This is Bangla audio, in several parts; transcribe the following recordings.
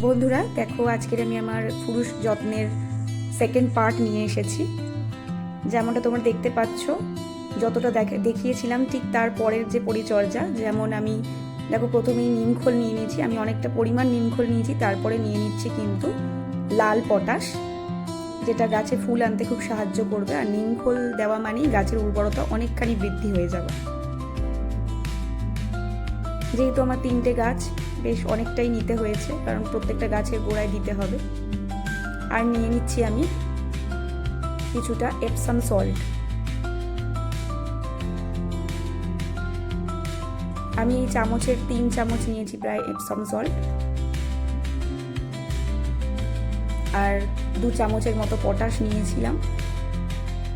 বন্ধুরা দেখো, আজকের আমি আমার পুরুষ যত্নের সেকেন্ড পার্ট নিয়ে এসেছি। যেমনটা তোমরা দেখতে পাচ্ছ, যতটা দেখিয়েছিলাম ঠিক তার পরের যে পরিচর্যা। যেমন আমি দেখো প্রথমেই নিমখোল নিয়ে নিয়েছি, আমি অনেকটা পরিমাণ নিমখোল নিয়েছি। তারপরে নিয়ে নিচ্ছি কিন্তু লাল পটাশ, যেটা গাছে ফুল আনতে খুব সাহায্য করবে। আর নিমখোল দেওয়া মানেই গাছের উর্বরতা অনেকখানি বৃদ্ধি হয়ে যাবে। যেহেতু আমার 3টে গাছ, বেশ অনেকটাই নিতে হয়েছে, কারণ প্রত্যেকটা গাছের গোড়ায় দিতে হবে। আর নিয়ে নিচ্ছি আমি কিছুটা এপসাম সল্ট। আমি এই চামচের 3 চামচ নিয়েছি প্রায় এপসাম সল্ট। আর 2 চামচের মতো পটাশ নিয়েছিলাম।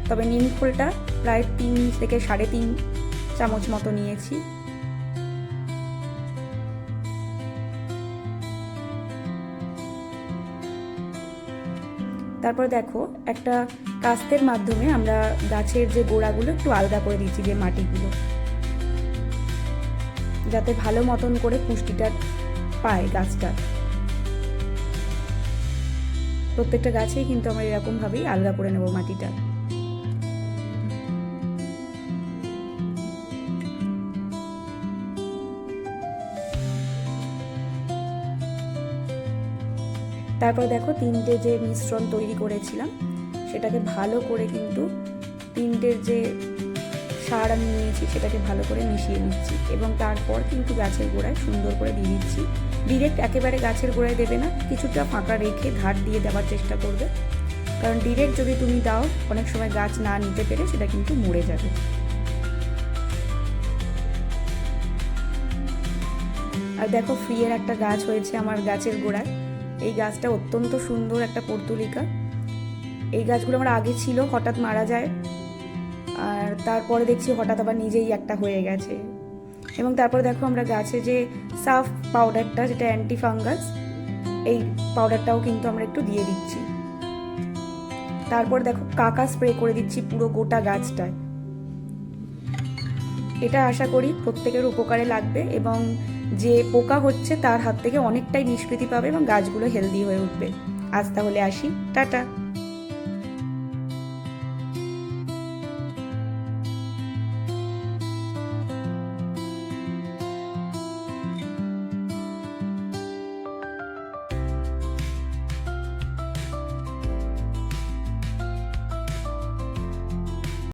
তবে নিমখোলটা প্রায় 3 থেকে 3.5 চামচ মতো নিয়েছি। তারপর দেখো, একটা কাস্তের মাধ্যমে আমরা গাছের যে গোড়াগুলো একটু আলগা করে দিচ্ছি, যে মাটিগুলো, যাতে ভালো মতন করে পুষ্টিটা পায় গাছটা। প্রত্যেকটা গাছেই কিন্তু আমরা এরকম ভাবেই আলগা করে নেব মাটিটা। তারপর দেখো, 3টে যে মিশ্রণ তৈরি করেছিলাম সেটাকে ভালো করে কিন্তু 3টের যে সার আমি নিয়েছি সেটাকে ভালো করে মিশিয়ে নিচ্ছি। এবং তারপর কিন্তু গাছের গোড়ায় সুন্দর করে দিয়ে দিচ্ছি। ডিরেক্ট একেবারে গাছের গোড়ায় দেবে না, কিছুটা ফাঁকা রেখে ধার দিয়ে দেওয়ার চেষ্টা করবে, কারণ ডিরেক্ট যদি তুমি দাও অনেক সময় গাছ না নিতে পেরে সেটা কিন্তু মরে যাবে। আর দেখো, ফ্রিয়ের একটা গাছ হয়েছে আমার গাছের গোড়ায়। এই গাছটা অত্যন্ত সুন্দর একটা পর্তুলিকা। এই গাছগুলো আমার আগে ছিল, হঠাৎ মারা যায়, আর তারপরে দেখছি হঠাৎ আবার নিজেই একটা হয়ে গেছে। এবং তারপর দেখো, আমরা গাছে যে সাফ পাউডারটা, যেটা অ্যান্টি ফাঙ্গাস, এই পাউডারটাও কিন্তু আমরা একটু দিয়ে দিচ্ছি। তারপর দেখো, কাকা স্প্রে করে দিচ্ছি পুরো গোটা গাছটায়। এটা আশা করি প্রত্যেকের উপকারে লাগবে, এবং যে পোকা হচ্ছে তার হাত থেকে অনেকটাই নিষ্কৃতি পাবে এবং গাছগুলো হেলদি হয়ে উঠবে। আজ তাহলে আসি, টাটা।